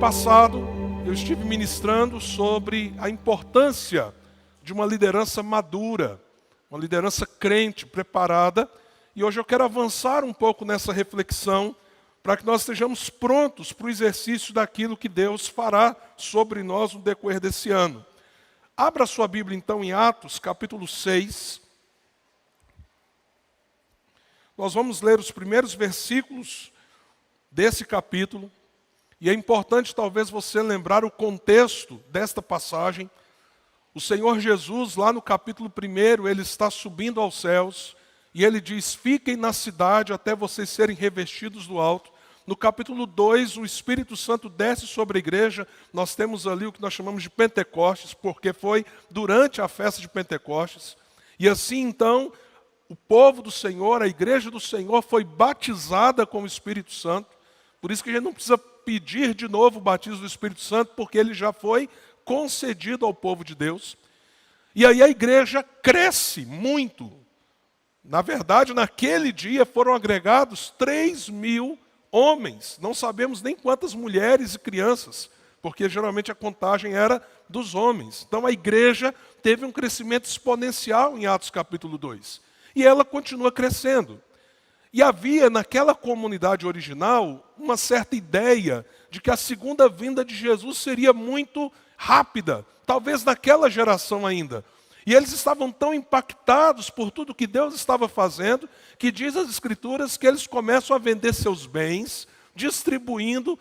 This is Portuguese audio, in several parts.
passado, eu estive ministrando sobre a importância de uma liderança madura, uma liderança crente, preparada, e hoje eu quero avançar um pouco nessa reflexão para que nós estejamos prontos para o exercício daquilo que Deus fará sobre nós no decorrer desse ano. Abra sua Bíblia então em Atos, capítulo 6. Nós vamos ler os primeiros versículos desse capítulo. E é importante talvez você lembrar o contexto desta passagem. O Senhor Jesus, lá no capítulo 1, ele está subindo aos céus. E ele diz, fiquem na cidade até vocês serem revestidos do alto. No capítulo 2, o Espírito Santo desce sobre a igreja. Nós temos ali o que nós chamamos de Pentecostes, porque foi durante a festa de Pentecostes. E assim então, o povo do Senhor, a igreja do Senhor foi batizada com o Espírito Santo. Por isso que a gente não precisa pedir de novo o batismo do Espírito Santo, porque ele já foi concedido ao povo de Deus. E aí a igreja cresce muito. Na verdade, naquele dia foram agregados 3.000 homens. Não sabemos nem quantas mulheres e crianças, porque geralmente a contagem era dos homens. Então a igreja teve um crescimento exponencial em Atos capítulo 2. E ela continua crescendo. E havia naquela comunidade original uma certa ideia de que a segunda vinda de Jesus seria muito rápida, talvez naquela geração ainda. E eles estavam tão impactados por tudo que Deus estava fazendo, que diz as Escrituras que eles começam a vender seus bens, distribuindo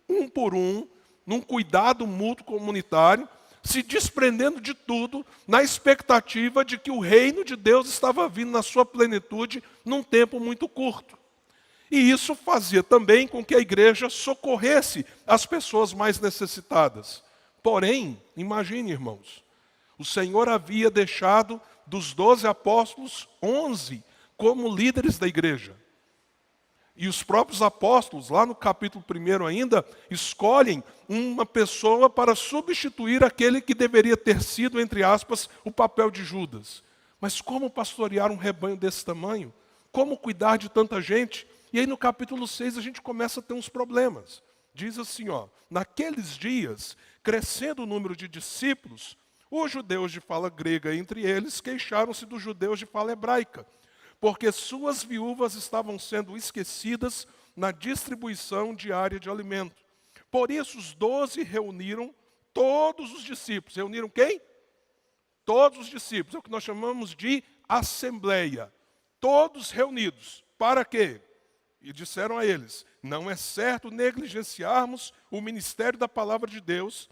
um por um, num cuidado mútuo comunitário, se desprendendo de tudo, na expectativa de que o reino de Deus estava vindo na sua plenitude num tempo muito curto. E isso fazia também com que a igreja socorresse as pessoas mais necessitadas. Porém, imagine, irmãos, o Senhor havia deixado dos 12 apóstolos, 11 como líderes da igreja. E os próprios apóstolos, lá no capítulo 1 ainda, escolhem uma pessoa para substituir aquele que deveria ter sido, entre aspas, o papel de Judas. Mas como pastorear um rebanho desse tamanho? Como cuidar de tanta gente? E aí no capítulo 6 a gente começa a ter uns problemas. Diz assim, naqueles dias, crescendo o número de discípulos, os judeus de fala grega entre eles queixaram-se dos judeus de fala hebraica, porque suas viúvas estavam sendo esquecidas na distribuição diária de alimento. Por isso os 12 reuniram todos os discípulos. Reuniram quem? Todos os discípulos. É o que nós chamamos de assembleia. Todos reunidos. Para quê? E disseram a eles, não é certo negligenciarmos o ministério da palavra de Deus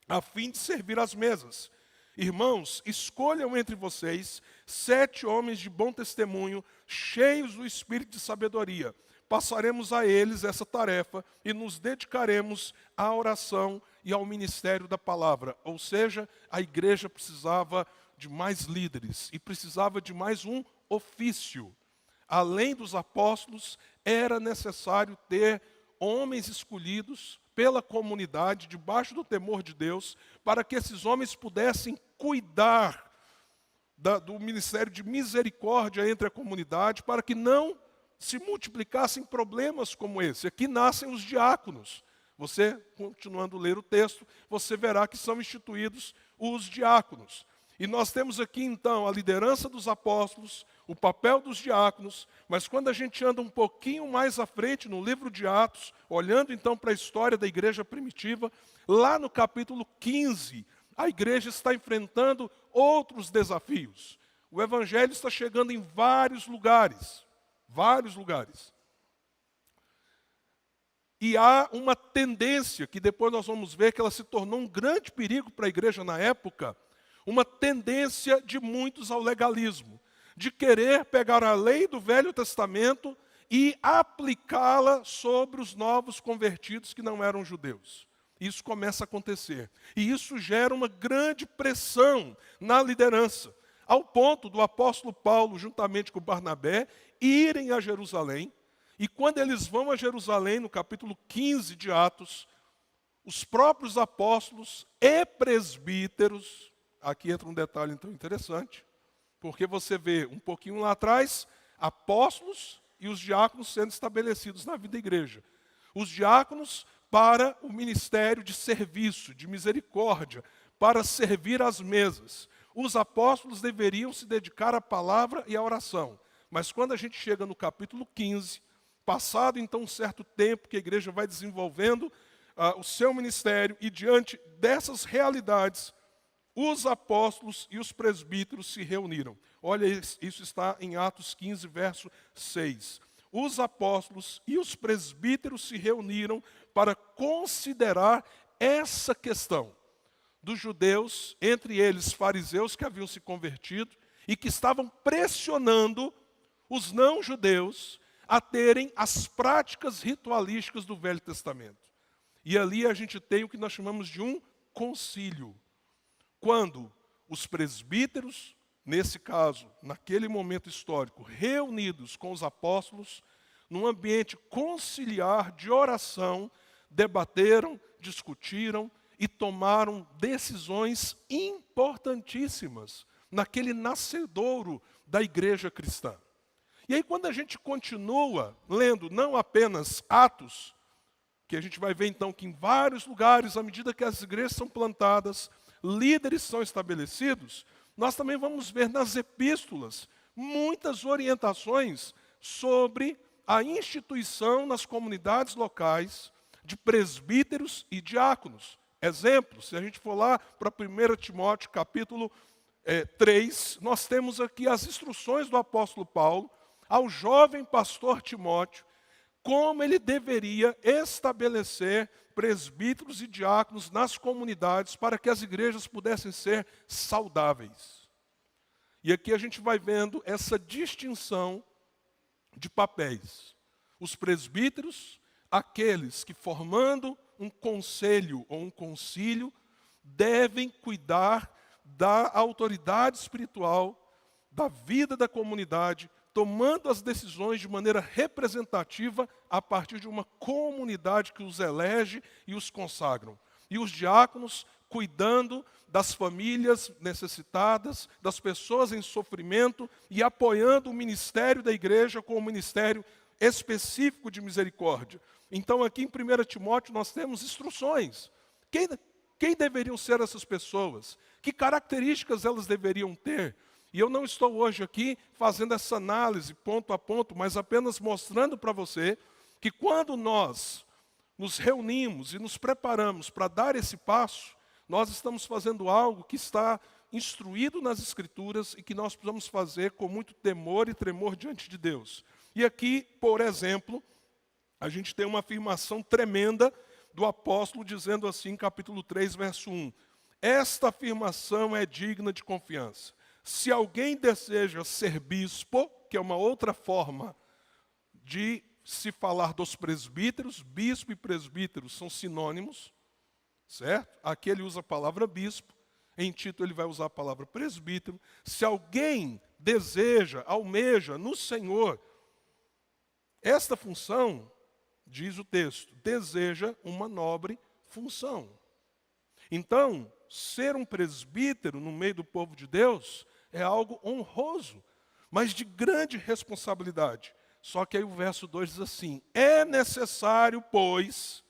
a fim de servir às mesas. Irmãos, escolham entre vocês 7 homens de bom testemunho, cheios do espírito de sabedoria. Passaremos a eles essa tarefa e nos dedicaremos à oração e ao ministério da palavra. Ou seja, a igreja precisava de mais líderes e precisava de mais um ofício. Além dos apóstolos, era necessário ter homens escolhidos pela comunidade, debaixo do temor de Deus, para que esses homens pudessem cuidar do ministério de misericórdia entre a comunidade, para que não se multiplicassem problemas como esse. Aqui nascem os diáconos. Você, continuando a ler o texto, você verá que são instituídos os diáconos. E nós temos aqui então a liderança dos apóstolos, o papel dos diáconos, mas quando a gente anda um pouquinho mais à frente no livro de Atos, olhando então para a história da igreja primitiva, lá no capítulo 15, a igreja está enfrentando outros desafios. O evangelho está chegando em vários lugares. Vários lugares. E há uma tendência, que depois nós vamos ver que ela se tornou um grande perigo para a igreja na época, uma tendência de muitos ao legalismo, de querer pegar a lei do Velho Testamento e aplicá-la sobre os novos convertidos que não eram judeus. Isso começa a acontecer. E isso gera uma grande pressão na liderança, ao ponto do apóstolo Paulo, juntamente com Barnabé, irem a Jerusalém. E quando eles vão a Jerusalém, no capítulo 15 de Atos, os próprios apóstolos e presbíteros, aqui entra um detalhe então interessante, porque você vê um pouquinho lá atrás, apóstolos e os diáconos sendo estabelecidos na vida da igreja. Os diáconos para o ministério de serviço, de misericórdia, para servir às mesas. Os apóstolos deveriam se dedicar à palavra e à oração. Mas quando a gente chega no capítulo 15, passado então um certo tempo que a igreja vai desenvolvendo o seu ministério, e diante dessas realidades, os apóstolos e os presbíteros se reuniram. Olha, isso está em Atos 15, verso 6. Os apóstolos e os presbíteros se reuniram para considerar essa questão dos judeus, entre eles fariseus que haviam se convertido e que estavam pressionando os não-judeus a terem as práticas ritualísticas do Velho Testamento. E ali a gente tem o que nós chamamos de um concílio. Quando os presbíteros, nesse caso, naquele momento histórico, reunidos com os apóstolos, num ambiente conciliar de oração, debateram, discutiram e tomaram decisões importantíssimas naquele nascedouro da igreja cristã. E aí quando a gente continua lendo não apenas Atos, que a gente vai ver então que em vários lugares, à medida que as igrejas são plantadas, líderes são estabelecidos, nós também vamos ver nas epístolas muitas orientações sobre a instituição nas comunidades locais de presbíteros e diáconos. Exemplo, se a gente for lá para 1 Timóteo capítulo 3, nós temos aqui as instruções do apóstolo Paulo ao jovem pastor Timóteo, como ele deveria estabelecer presbíteros e diáconos nas comunidades para que as igrejas pudessem ser saudáveis. E aqui a gente vai vendo essa distinção de papéis. Os presbíteros, aqueles que formando um conselho ou um concílio, devem cuidar da autoridade espiritual, da vida da comunidade, tomando as decisões de maneira representativa a partir de uma comunidade que os elege e os consagram. E os diáconos cuidando das famílias necessitadas, das pessoas em sofrimento e apoiando o ministério da igreja com um ministério específico de misericórdia. Então aqui em 1 Timóteo nós temos instruções. Quem deveriam ser essas pessoas? Que características elas deveriam ter? E eu não estou hoje aqui fazendo essa análise ponto a ponto, mas apenas mostrando para você que quando nós nos reunimos e nos preparamos para dar esse passo, nós estamos fazendo algo que está instruído nas Escrituras e que nós precisamos fazer com muito temor e tremor diante de Deus. E aqui, por exemplo, a gente tem uma afirmação tremenda do apóstolo dizendo assim, capítulo 3, verso 1. Esta afirmação é digna de confiança. Se alguém deseja ser bispo, que é uma outra forma de se falar dos presbíteros, bispo e presbítero são sinônimos, certo? Aqui ele usa a palavra bispo, em Tito ele vai usar a palavra presbítero. Se alguém deseja, almeja no Senhor, esta função, diz o texto, deseja uma nobre função. Então, ser um presbítero no meio do povo de Deus é algo honroso, mas de grande responsabilidade. Só que aí o verso 2 diz assim, é necessário, pois,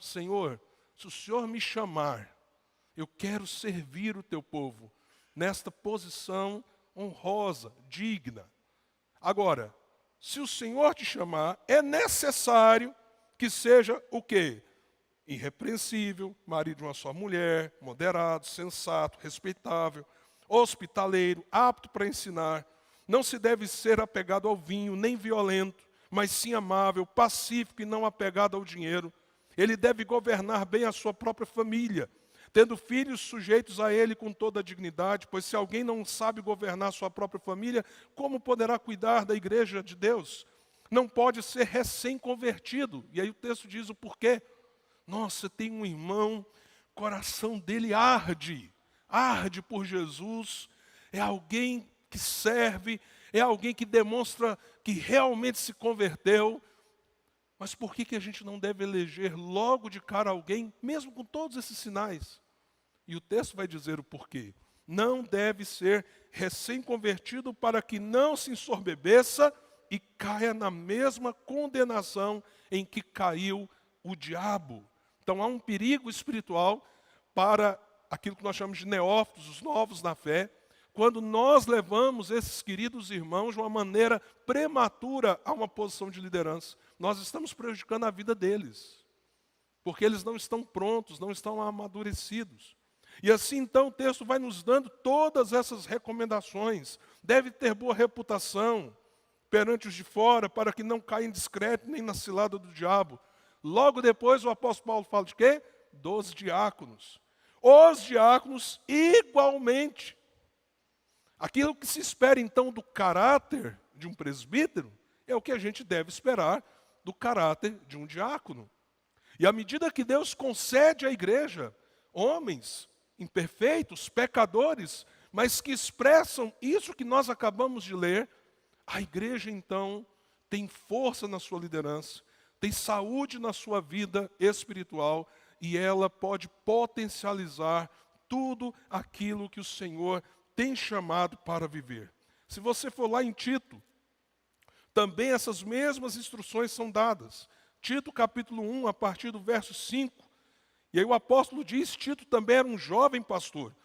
Senhor, se o Senhor me chamar, eu quero servir o teu povo nesta posição honrosa, digna. Agora, se o Senhor te chamar, é necessário que seja o quê? Irrepreensível, marido de uma só mulher, moderado, sensato, respeitável, hospitaleiro, apto para ensinar. Não se deve ser apegado ao vinho, nem violento, mas sim amável, pacífico e não apegado ao dinheiro. Ele deve governar bem a sua própria família, tendo filhos sujeitos a ele com toda a dignidade, pois se alguém não sabe governar sua própria família, como poderá cuidar da igreja de Deus? Não pode ser recém-convertido. E aí o texto diz o porquê. Nossa, tem um irmão, coração dele arde por Jesus, é alguém que serve, é alguém que demonstra que realmente se converteu. Mas por que a gente não deve eleger logo de cara alguém, mesmo com todos esses sinais? E o texto vai dizer o porquê. Não deve ser recém-convertido para que não se ensorbebeça e caia na mesma condenação em que caiu o diabo. Então há um perigo espiritual para aquilo que nós chamamos de neófitos, os novos na fé, quando nós levamos esses queridos irmãos de uma maneira prematura a uma posição de liderança. Nós estamos prejudicando a vida deles, porque eles não estão prontos, não estão amadurecidos. E assim então o texto vai nos dando todas essas recomendações. Deve ter boa reputação perante os de fora, para que não caia em discreto nem na cilada do diabo. Logo depois o apóstolo Paulo fala de quê? Dos diáconos. Os diáconos igualmente. Aquilo que se espera então do caráter de um presbítero é o que a gente deve esperar do caráter de um diácono. E à medida que Deus concede à igreja homens imperfeitos, pecadores, mas que expressam isso que nós acabamos de ler, a igreja então tem força na sua liderança, tem saúde na sua vida espiritual e ela pode potencializar tudo aquilo que o Senhor tem chamado para viver. Se você for lá em Tito, também essas mesmas instruções são dadas. Tito capítulo 1, a partir do verso 5. E aí o apóstolo diz, Tito também era um jovem pastor.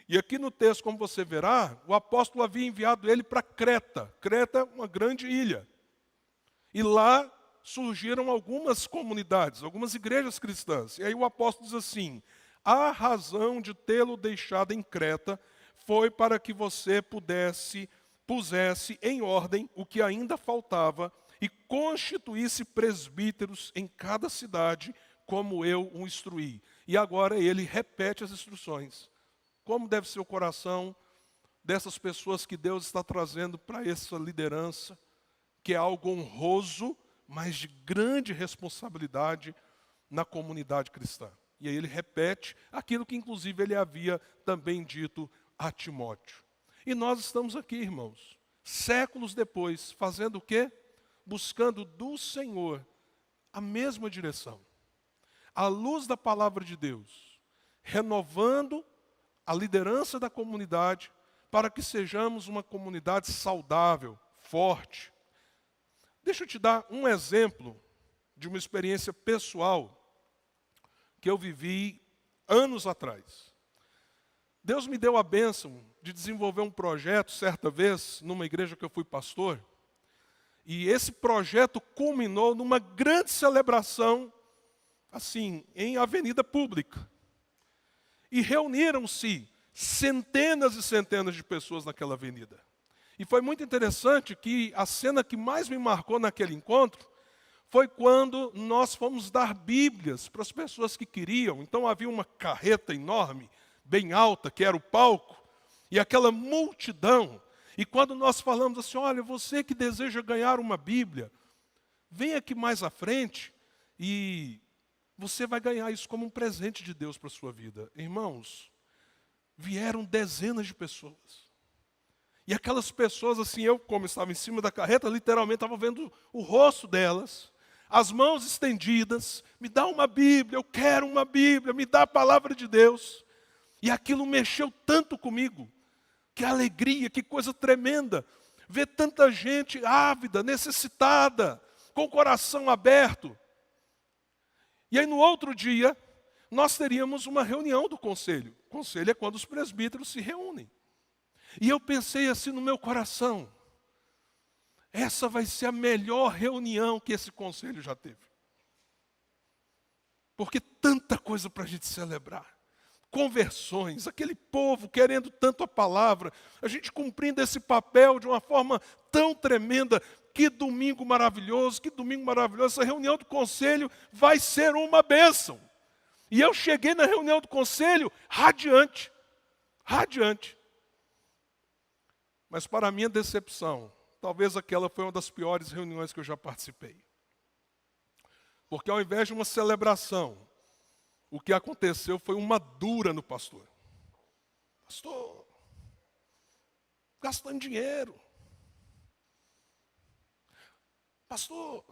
E aqui no texto, como você verá, o apóstolo havia enviado ele para Creta. Creta é uma grande ilha. E lá surgiram algumas comunidades, algumas igrejas cristãs. E aí o apóstolo diz assim, a razão de tê-lo deixado em Creta foi para que você pusesse em ordem o que ainda faltava e constituísse presbíteros em cada cidade, como eu o instruí. E agora ele repete as instruções. Como deve ser o coração dessas pessoas que Deus está trazendo para essa liderança, que é algo honroso, mas de grande responsabilidade na comunidade cristã. E aí ele repete aquilo que inclusive ele havia também dito a Timóteo. E nós estamos aqui, irmãos, séculos depois, fazendo o quê? Buscando do Senhor a mesma direção. À luz da palavra de Deus, renovando a liderança da comunidade para que sejamos uma comunidade saudável, forte. Deixa eu te dar um exemplo de uma experiência pessoal que eu vivi anos atrás. Deus me deu a bênção de desenvolver um projeto, certa vez, numa igreja que eu fui pastor, e esse projeto culminou numa grande celebração, assim, em avenida pública. E reuniram-se centenas e centenas de pessoas naquela avenida. E foi muito interessante que a cena que mais me marcou naquele encontro foi quando nós fomos dar Bíblias para as pessoas que queriam. Então havia uma carreta enorme, bem alta, que era o palco, e aquela multidão. E quando nós falamos assim, olha, você que deseja ganhar uma Bíblia, vem aqui mais à frente e você vai ganhar isso como um presente de Deus para a sua vida. Irmãos, vieram dezenas de pessoas. E aquelas pessoas, assim, eu como estava em cima da carreta, literalmente estava vendo o rosto delas, as mãos estendidas, me dá uma Bíblia, eu quero uma Bíblia, me dá a palavra de Deus. E aquilo mexeu tanto comigo, que alegria, que coisa tremenda, ver tanta gente ávida, necessitada, com o coração aberto. E aí no outro dia, nós teríamos uma reunião do conselho. O conselho é quando os presbíteros se reúnem. E eu pensei assim no meu coração, essa vai ser a melhor reunião que esse conselho já teve. Porque tanta coisa para a gente celebrar. Conversões, aquele povo querendo tanto a palavra, a gente cumprindo esse papel de uma forma tão tremenda. Que domingo maravilhoso, essa reunião do conselho vai ser uma bênção. E eu cheguei na reunião do conselho radiante, radiante. Mas para a minha decepção, talvez aquela foi uma das piores reuniões que eu já participei. Porque ao invés de uma celebração, o que aconteceu foi uma dura no pastor. Pastor, gastando dinheiro. Pastor,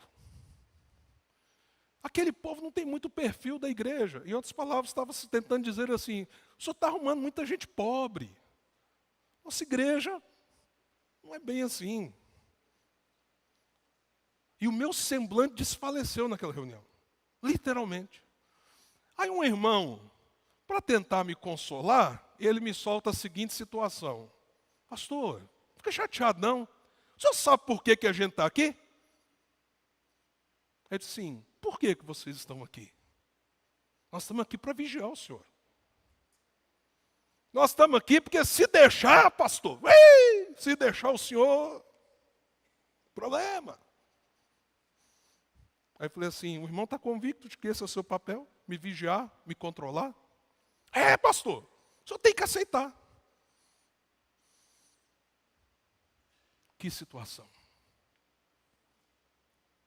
aquele povo não tem muito perfil da igreja. Em outras palavras, estava se tentando dizer assim, o senhor está arrumando muita gente pobre. Nossa igreja não é bem assim. E o meu semblante desfaleceu naquela reunião. Literalmente. Aí um irmão, para tentar me consolar, ele me solta a seguinte situação. Pastor, não fica chateado não. O senhor sabe por que a gente está aqui? Ele disse, sim, por que vocês estão aqui? Nós estamos aqui para vigiar o senhor. Nós estamos aqui porque se deixar, pastor, se deixar o senhor, problema. Aí eu falei assim, o irmão está convicto de que esse é o seu papel? Me vigiar, me controlar? É, pastor, o senhor tem que aceitar. Que situação.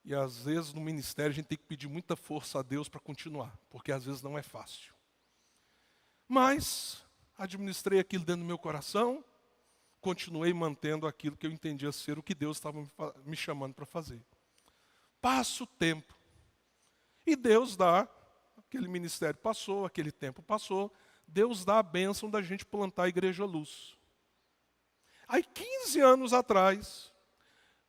E às vezes no ministério a gente tem que pedir muita força a Deus para continuar, porque às vezes não é fácil. Mas administrei aquilo dentro do meu coração, continuei mantendo aquilo que eu entendia ser o que Deus estava me chamando para fazer. Passa o tempo. E Deus dá, aquele ministério passou, aquele tempo passou, Deus dá a bênção da gente plantar a Igreja Luz. Aí 15 anos atrás,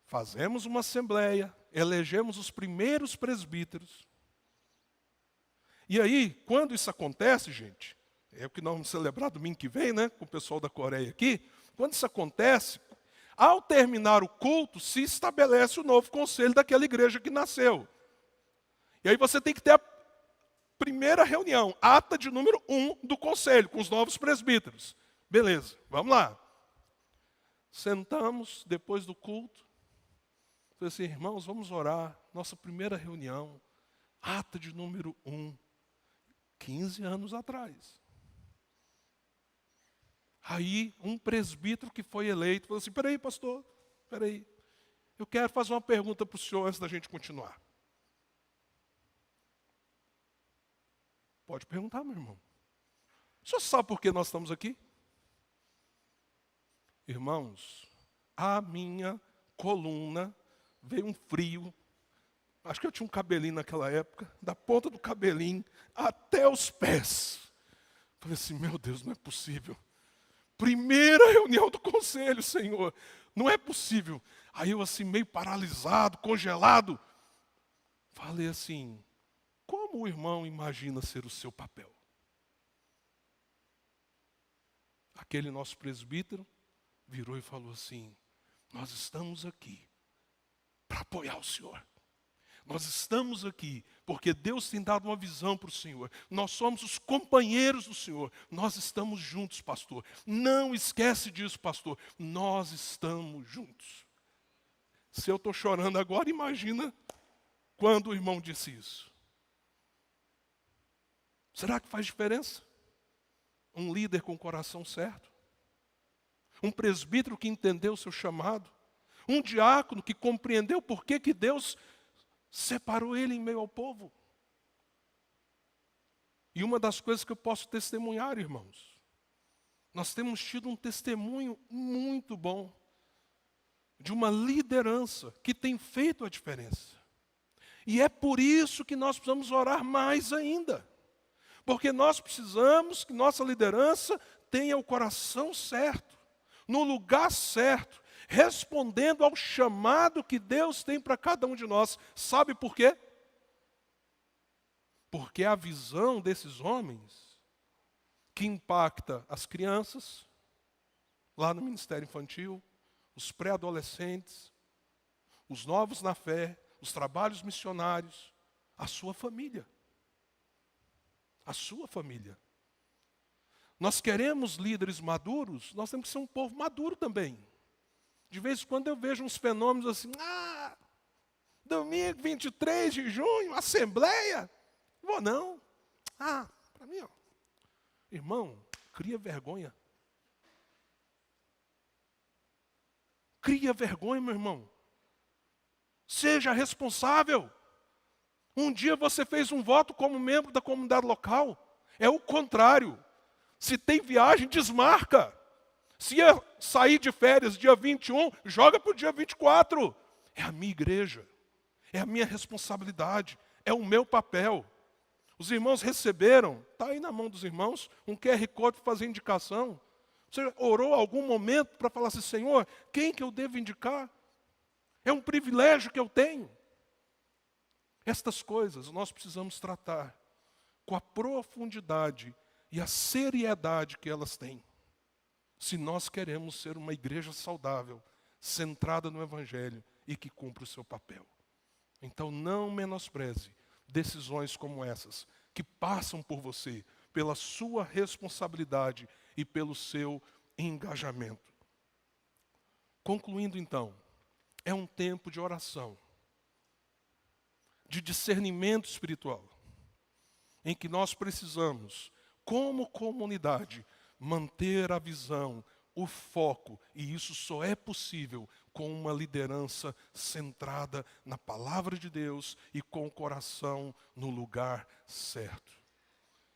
fazemos uma assembleia, elegemos os primeiros presbíteros. E aí, quando isso acontece, gente, é o que nós vamos celebrar domingo que vem, né, com o pessoal da Coreia aqui, quando isso acontece, ao terminar o culto, se estabelece o novo conselho daquela igreja que nasceu. E aí você tem que ter a primeira reunião, ata de número 1 do conselho, com os novos presbíteros. Beleza, vamos lá. Sentamos depois do culto. Falei assim, irmãos, vamos orar. Nossa primeira reunião, ata de número 1, 15 anos atrás. Aí, um presbítero que foi eleito falou assim, peraí, pastor, peraí. Eu quero fazer uma pergunta para o senhor antes da gente continuar. Pode perguntar, meu irmão. O senhor sabe por que nós estamos aqui? Irmãos, a minha coluna veio um frio. Acho que eu tinha um cabelinho naquela época, da ponta do cabelinho até os pés. Falei assim, meu Deus, não é possível. Primeira reunião do conselho, Senhor. Não é possível. Aí eu assim, meio paralisado, congelado. Falei assim, como o irmão imagina ser o seu papel? Aquele nosso presbítero virou e falou assim, nós estamos aqui para apoiar o Senhor. Nós estamos aqui porque Deus tem dado uma visão para o Senhor. Nós somos os companheiros do Senhor. Nós estamos juntos, pastor. Não esquece disso, pastor. Nós estamos juntos. Se eu estou chorando agora, imagina quando o irmão disse isso. Será que faz diferença? Um líder com o coração certo? Um presbítero que entendeu o seu chamado? Um diácono que compreendeu por que Deus separou ele em meio ao povo? E uma das coisas que eu posso testemunhar, irmãos, nós temos tido um testemunho muito bom de uma liderança que tem feito a diferença. E é por isso que nós precisamos orar mais ainda. Porque nós precisamos que nossa liderança tenha o coração certo, no lugar certo, respondendo ao chamado que Deus tem para cada um de nós. Sabe por quê? Porque a visão desses homens, que impacta as crianças, lá no Ministério Infantil, os pré-adolescentes, os novos na fé, os trabalhos missionários, a sua família. A sua família. Nós queremos líderes maduros, nós temos que ser um povo maduro também. De vez em quando eu vejo uns fenômenos assim, domingo 23 de junho, assembleia, vou não. Para mim, irmão, cria vergonha. Cria vergonha, meu irmão. Seja responsável. Um dia você fez um voto como membro da comunidade local. É o contrário. Se tem viagem, desmarca. Se ia sair de férias dia 21, joga para o dia 24. É a minha igreja. É a minha responsabilidade. É o meu papel. Os irmãos receberam, está aí na mão dos irmãos, um QR Code para fazer indicação. Você orou algum momento para falar assim, Senhor, quem que eu devo indicar? É um privilégio que eu tenho. Estas coisas nós precisamos tratar com a profundidade e a seriedade que elas têm, se nós queremos ser uma igreja saudável, centrada no Evangelho e que cumpre o seu papel. Então não menospreze decisões como essas, que passam por você, pela sua responsabilidade e pelo seu engajamento. Concluindo então, é um tempo de oração, de discernimento espiritual, em que nós precisamos, como comunidade, manter a visão, o foco, e isso só é possível com uma liderança centrada na palavra de Deus e com o coração no lugar certo.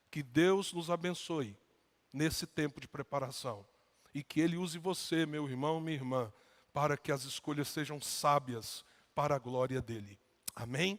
Que Deus nos abençoe nesse tempo de preparação e que Ele use você, meu irmão, minha irmã, para que as escolhas sejam sábias para a glória dEle. Amém?